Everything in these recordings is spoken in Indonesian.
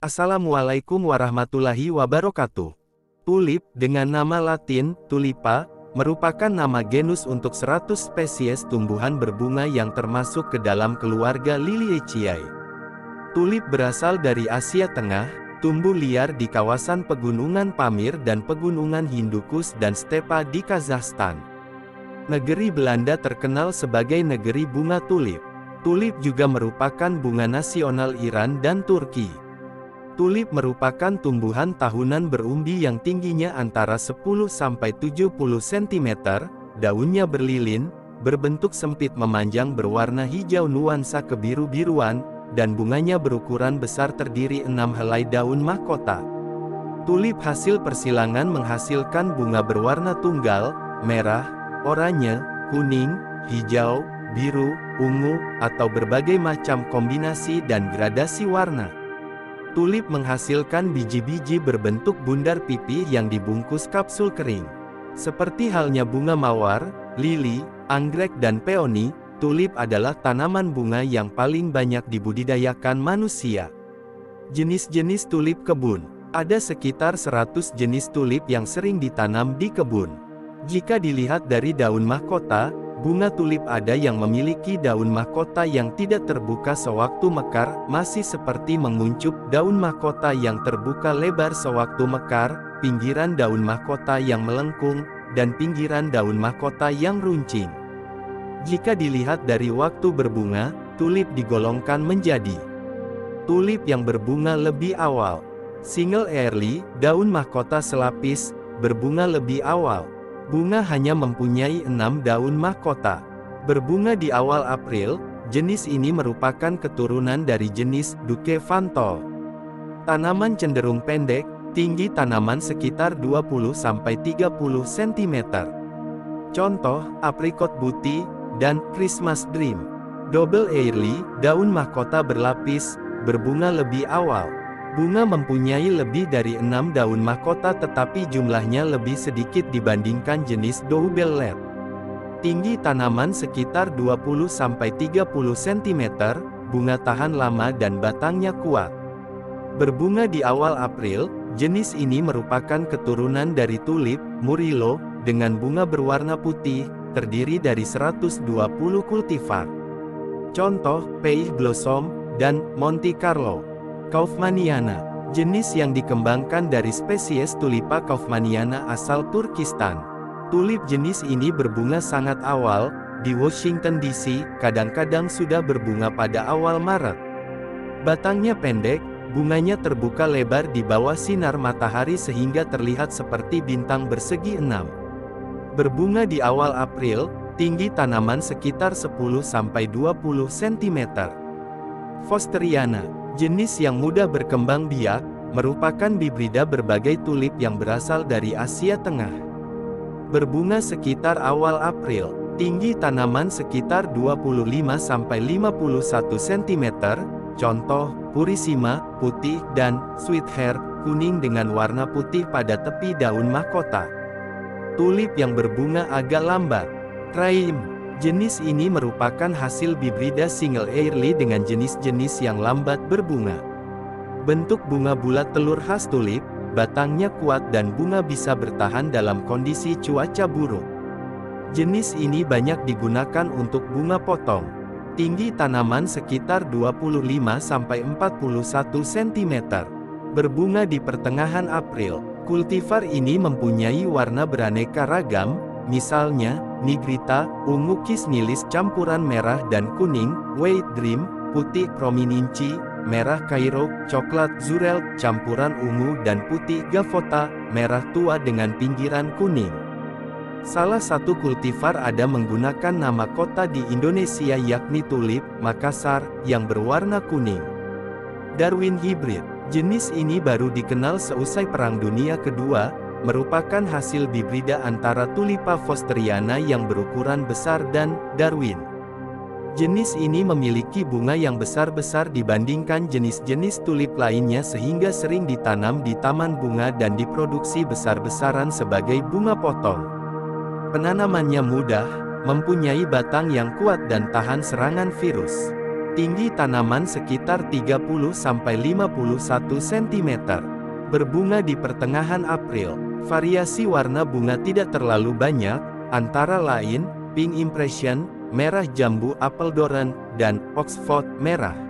Assalamualaikum warahmatullahi wabarakatuh. Tulip, dengan nama latin, Tulipa, merupakan nama genus untuk 100 spesies tumbuhan berbunga yang termasuk ke dalam keluarga Liliaceae. Tulip berasal dari Asia Tengah, tumbuh liar di kawasan pegunungan Pamir dan pegunungan Hindukush dan stepa di Kazakhstan. Negeri Belanda terkenal sebagai negeri bunga tulip. Tulip juga merupakan bunga nasional Iran dan Turki. Tulip merupakan tumbuhan tahunan berumbi yang tingginya antara 10–70 cm, daunnya berlilin, berbentuk sempit memanjang berwarna hijau nuansa kebiru-biruan, dan bunganya berukuran besar terdiri 6 helai daun mahkota. Tulip hasil persilangan menghasilkan bunga berwarna tunggal, merah, oranye, kuning, hijau, biru, ungu, atau berbagai macam kombinasi dan gradasi warna. Tulip menghasilkan biji-biji berbentuk bundar pipih yang dibungkus kapsul kering. Seperti halnya bunga mawar, lili, anggrek dan peoni, tulip adalah tanaman bunga yang paling banyak dibudidayakan manusia. Jenis-jenis tulip kebun. Ada sekitar 100 jenis tulip yang sering ditanam di kebun. Jika dilihat dari daun mahkota, bunga tulip ada yang memiliki daun mahkota yang tidak terbuka sewaktu mekar, masih seperti menguncup, daun mahkota yang terbuka lebar sewaktu mekar, pinggiran daun mahkota yang melengkung, dan pinggiran daun mahkota yang runcing. Jika dilihat dari waktu berbunga, tulip digolongkan menjadi tulip yang berbunga lebih awal. Single early, daun mahkota selapis, berbunga lebih awal. Bunga hanya mempunyai 6 daun mahkota. Berbunga di awal April, jenis ini merupakan keturunan dari jenis Duke Fantol. Tanaman cenderung pendek, tinggi tanaman sekitar 20–30 cm. Contoh, apricot booty, dan Christmas dream. Double early, daun mahkota berlapis, berbunga lebih awal. Bunga mempunyai lebih dari 6 daun mahkota tetapi jumlahnya lebih sedikit dibandingkan jenis Doublet. Tinggi tanaman sekitar 20–30 cm, bunga tahan lama dan batangnya kuat. Berbunga di awal April, jenis ini merupakan keturunan dari tulip, Murillo, dengan bunga berwarna putih, terdiri dari 120 kultivar. Contoh, Peach Blossom, dan Monte Carlo. Kaufmanniana, jenis yang dikembangkan dari spesies Tulipa kaufmanniana asal Turkistan. Tulip jenis ini berbunga sangat awal, di Washington DC, kadang-kadang sudah berbunga pada awal Maret. Batangnya pendek, bunganya terbuka lebar di bawah sinar matahari sehingga terlihat seperti bintang bersegi 6. Berbunga di awal April, tinggi tanaman sekitar 10–20 cm. Fosteriana, jenis yang mudah berkembang biak, merupakan hibrida berbagai tulip yang berasal dari Asia Tengah. Berbunga sekitar awal April, tinggi tanaman sekitar 25–51 cm, contoh, Purissima, putih, dan Sweetheart, kuning dengan warna putih pada tepi daun mahkota. Tulip yang berbunga agak lambat. Raim, jenis ini merupakan hasil hibrida single early dengan jenis-jenis yang lambat berbunga. Bentuk bunga bulat telur khas tulip, batangnya kuat dan bunga bisa bertahan dalam kondisi cuaca buruk. Jenis ini banyak digunakan untuk bunga potong. Tinggi tanaman sekitar 25–41 cm. Berbunga di pertengahan April. Kultivar ini mempunyai warna beraneka ragam, misalnya, Nigrita, ungu Kisnilis campuran merah dan kuning, White Dream, putih Prominenci, merah Cairo, coklat Zurel, campuran ungu dan putih Gavota, merah tua dengan pinggiran kuning. Salah satu kultivar ada menggunakan nama kota di Indonesia yakni tulip, Makassar, yang berwarna kuning. Darwin Hybrid, jenis ini baru dikenal seusai Perang Dunia Kedua, merupakan hasil hibrida antara Tulipa fosteriana yang berukuran besar dan Darwin. Jenis ini memiliki bunga yang besar-besar dibandingkan jenis-jenis tulip lainnya sehingga sering ditanam di taman bunga dan diproduksi besar-besaran sebagai bunga potong. Penanamannya mudah, mempunyai batang yang kuat dan tahan serangan virus. Tinggi tanaman sekitar 30–51 cm. Berbunga di pertengahan April. Variasi warna bunga tidak terlalu banyak, antara lain, Pink Impression, Merah Jambu Apeldoorn, dan Oxford Merah.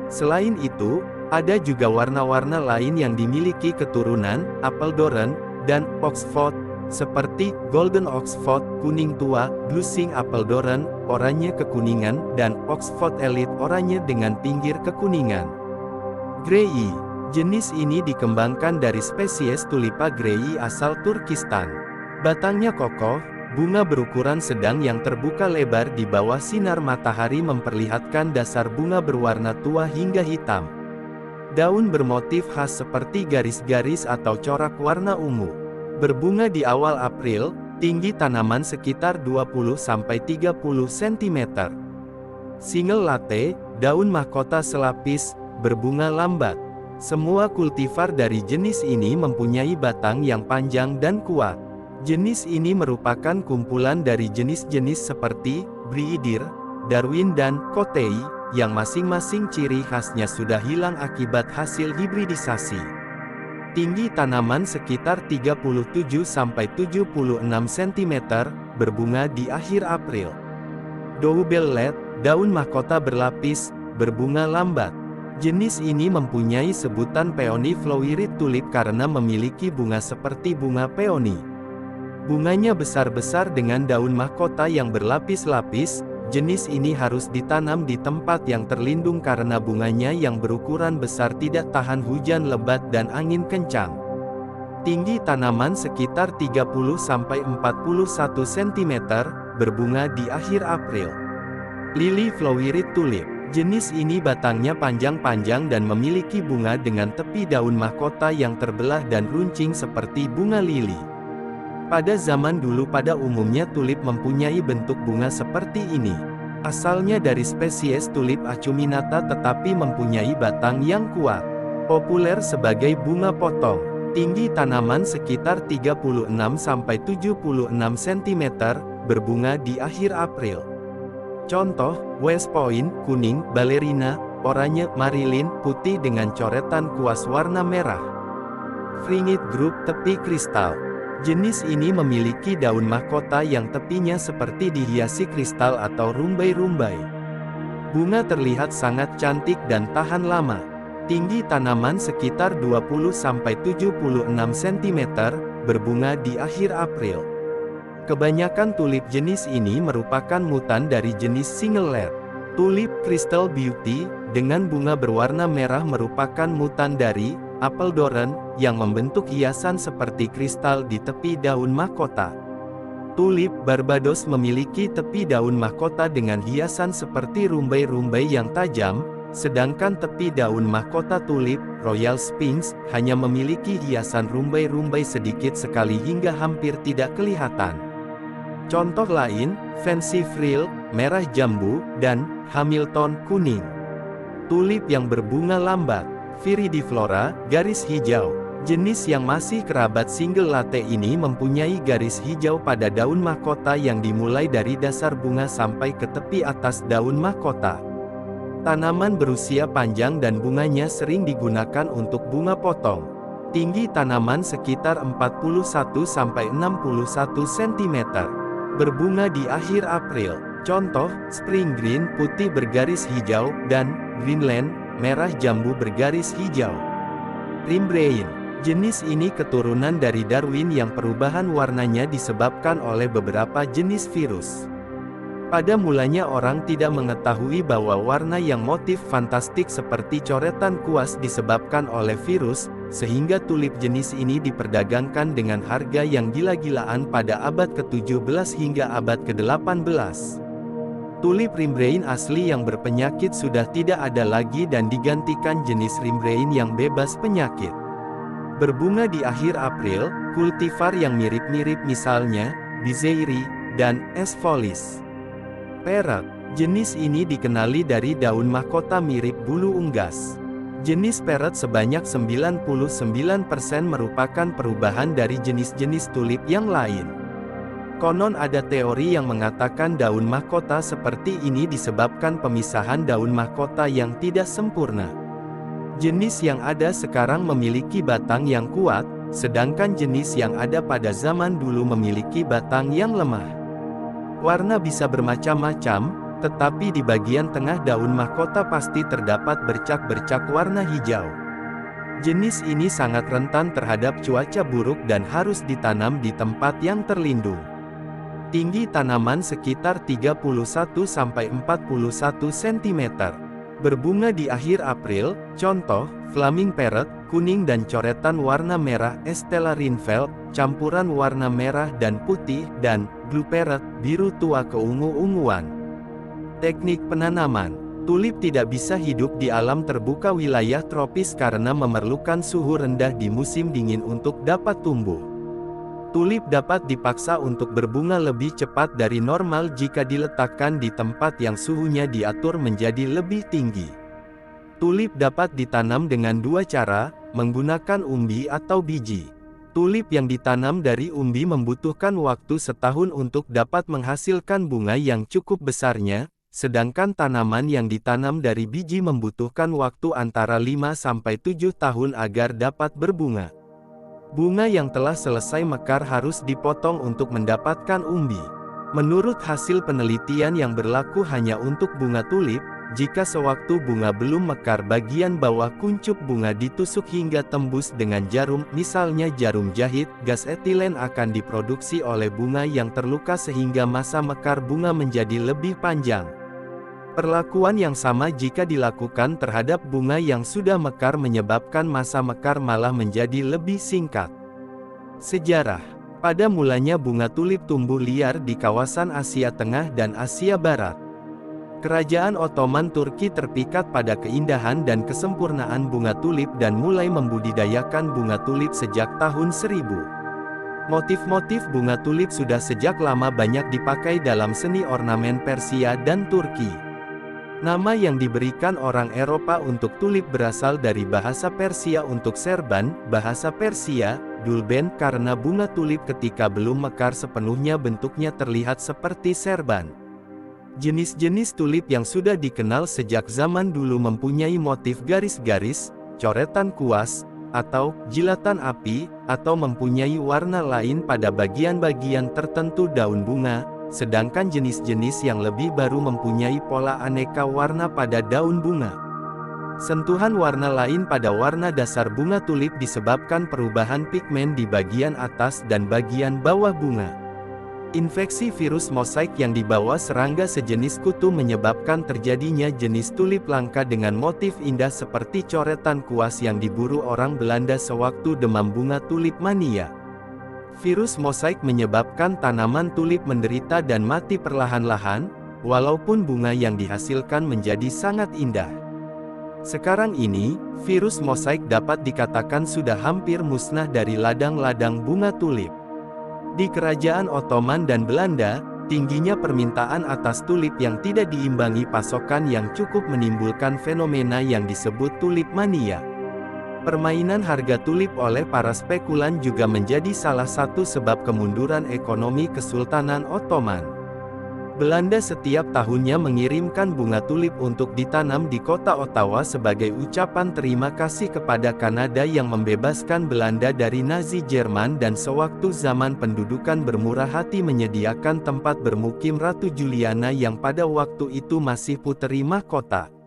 Selain itu, ada juga warna-warna lain yang dimiliki keturunan Apeldoorn dan Oxford, seperti Golden Oxford kuning tua, Blushing Apeldoorn oranye kekuningan, dan Oxford Elite oranye dengan pinggir kekuningan. Grey. Jenis ini dikembangkan dari spesies Tulipa Grey asal Turkistan. Batangnya kokoh, bunga berukuran sedang yang terbuka lebar di bawah sinar matahari memperlihatkan dasar bunga berwarna tua hingga hitam. Daun bermotif khas seperti garis-garis atau corak warna ungu. Berbunga di awal April, tinggi tanaman sekitar 20–30 cm. Single latte, daun mahkota selapis, berbunga lambat. Semua kultivar dari jenis ini mempunyai batang yang panjang dan kuat. Jenis ini merupakan kumpulan dari jenis-jenis seperti Brooder, Darwin dan Kotei, yang masing-masing ciri khasnya sudah hilang akibat hasil hibridisasi. Tinggi tanaman sekitar 37–76 cm, berbunga di akhir April. Doublet, daun mahkota berlapis, berbunga lambat. Jenis ini mempunyai sebutan Peony Flowered Tulip karena memiliki bunga seperti bunga peony. Bunganya besar-besar dengan daun mahkota yang berlapis-lapis. Jenis ini harus ditanam di tempat yang terlindung karena bunganya yang berukuran besar tidak tahan hujan lebat dan angin kencang. Tinggi tanaman sekitar 30–41 cm, berbunga di akhir April. Lily Flowered Tulip. Jenis ini batangnya panjang-panjang dan memiliki bunga dengan tepi daun mahkota yang terbelah dan runcing seperti bunga lili. Pada zaman dulu pada umumnya tulip mempunyai bentuk bunga seperti ini. Asalnya dari spesies tulip acuminata tetapi mempunyai batang yang kuat. Populer sebagai bunga potong. Tinggi tanaman sekitar 36–76 cm, berbunga di akhir April. Contoh, West Point, kuning, Ballerina, oranye, Marilyn, putih dengan coretan kuas warna merah. Fringit Group tepi kristal. Jenis ini memiliki daun mahkota yang tepinya seperti dihiasi kristal atau rumbai-rumbai. Bunga terlihat sangat cantik dan tahan lama. Tinggi tanaman sekitar 20–76 cm, berbunga di akhir April. Kebanyakan tulip jenis ini merupakan mutan dari jenis singlet. Tulip Crystal Beauty, dengan bunga berwarna merah merupakan mutan dari Apeldoorn, yang membentuk hiasan seperti kristal di tepi daun mahkota. Tulip Barbados memiliki tepi daun mahkota dengan hiasan seperti rumbai-rumbai yang tajam, sedangkan tepi daun mahkota tulip Royal Sphinx hanya memiliki hiasan rumbai-rumbai sedikit sekali hingga hampir tidak kelihatan. Contoh lain, Fancy Frill, merah jambu, dan Hamilton kuning. Tulip yang berbunga lambat, Viridiflora, garis hijau. Jenis yang masih kerabat single latte ini mempunyai garis hijau pada daun mahkota yang dimulai dari dasar bunga sampai ke tepi atas daun mahkota. Tanaman berusia panjang dan bunganya sering digunakan untuk bunga potong. Tinggi tanaman sekitar 41–61 cm. Berbunga di akhir April. Contoh, Spring Green putih bergaris hijau, dan Greenland, merah jambu bergaris hijau. Rimbrain. Jenis ini keturunan dari Darwin yang perubahan warnanya disebabkan oleh beberapa jenis virus. Pada mulanya orang tidak mengetahui bahwa warna yang motif fantastik seperti coretan kuas disebabkan oleh virus, sehingga tulip jenis ini diperdagangkan dengan harga yang gila-gilaan pada abad ke-17 hingga abad ke-18. Tulip Rimbrain asli yang berpenyakit sudah tidak ada lagi dan digantikan jenis Rimbrain yang bebas penyakit. Berbunga di akhir April, kultivar yang mirip-mirip misalnya, Bizeiri, dan Aspholis. Parrot. Jenis ini dikenali dari daun mahkota mirip bulu unggas. Jenis parrot sebanyak 99% merupakan perubahan dari jenis-jenis tulip yang lain. Konon ada teori yang mengatakan daun mahkota seperti ini disebabkan pemisahan daun mahkota yang tidak sempurna. Jenis yang ada sekarang memiliki batang yang kuat, sedangkan jenis yang ada pada zaman dulu memiliki batang yang lemah. Warna bisa bermacam-macam, tetapi di bagian tengah daun mahkota pasti terdapat bercak-bercak warna hijau. Jenis ini sangat rentan terhadap cuaca buruk dan harus ditanam di tempat yang terlindung. Tinggi tanaman sekitar 31–41 cm. Berbunga di akhir April, contoh, flaming parrot, kuning dan coretan warna merah Estella Rinfeld, campuran warna merah dan putih, dan blue parrot, biru tua keungu-unguan. Teknik penanaman. Tulip tidak bisa hidup di alam terbuka wilayah tropis karena memerlukan suhu rendah di musim dingin untuk dapat tumbuh. Tulip dapat dipaksa untuk berbunga lebih cepat dari normal jika diletakkan di tempat yang suhunya diatur menjadi lebih tinggi. Tulip dapat ditanam dengan dua cara, menggunakan umbi atau biji. Tulip yang ditanam dari umbi membutuhkan waktu setahun untuk dapat menghasilkan bunga yang cukup besarnya, sedangkan tanaman yang ditanam dari biji membutuhkan waktu antara 5–7 tahun agar dapat berbunga. Bunga yang telah selesai mekar harus dipotong untuk mendapatkan umbi. Menurut hasil penelitian yang berlaku hanya untuk bunga tulip, jika sewaktu bunga belum mekar bagian bawah kuncup bunga ditusuk hingga tembus dengan jarum, misalnya jarum jahit, gas etilen akan diproduksi oleh bunga yang terluka sehingga masa mekar bunga menjadi lebih panjang. Perlakuan yang sama jika dilakukan terhadap bunga yang sudah mekar menyebabkan masa mekar malah menjadi lebih singkat. Sejarah. Pada mulanya bunga tulip tumbuh liar di kawasan Asia Tengah dan Asia Barat. Kerajaan Ottoman Turki terpikat pada keindahan dan kesempurnaan bunga tulip dan mulai membudidayakan bunga tulip sejak tahun 1000. Motif-motif bunga tulip sudah sejak lama banyak dipakai dalam seni ornamen Persia dan Turki. Nama yang diberikan orang Eropa untuk tulip berasal dari bahasa Persia untuk serban, bahasa Persia, dulben, karena bunga tulip ketika belum mekar sepenuhnya bentuknya terlihat seperti serban. Jenis-jenis tulip yang sudah dikenal sejak zaman dulu mempunyai motif garis-garis, coretan kuas, atau jilatan api, atau mempunyai warna lain pada bagian-bagian tertentu daun bunga. Sedangkan jenis-jenis yang lebih baru mempunyai pola aneka warna pada daun bunga. Sentuhan warna lain pada warna dasar bunga tulip disebabkan perubahan pigmen di bagian atas dan bagian bawah bunga. Infeksi virus mosaik yang dibawa serangga sejenis kutu menyebabkan terjadinya jenis tulip langka dengan motif indah seperti coretan kuas yang diburu orang Belanda sewaktu demam bunga tulip mania. Virus mosaik menyebabkan tanaman tulip menderita dan mati perlahan-lahan, walaupun bunga yang dihasilkan menjadi sangat indah. Sekarang ini, virus mosaik dapat dikatakan sudah hampir musnah dari ladang-ladang bunga tulip. Di Kerajaan Ottoman dan Belanda, tingginya permintaan atas tulip yang tidak diimbangi pasokan yang cukup menimbulkan fenomena yang disebut tulip mania. Permainan harga tulip oleh para spekulan juga menjadi salah satu sebab kemunduran ekonomi Kesultanan Ottoman. Belanda setiap tahunnya mengirimkan bunga tulip untuk ditanam di kota Ottawa sebagai ucapan terima kasih kepada Kanada yang membebaskan Belanda dari Nazi Jerman dan sewaktu zaman pendudukan bermurah hati menyediakan tempat bermukim Ratu Juliana yang pada waktu itu masih puteri mahkota.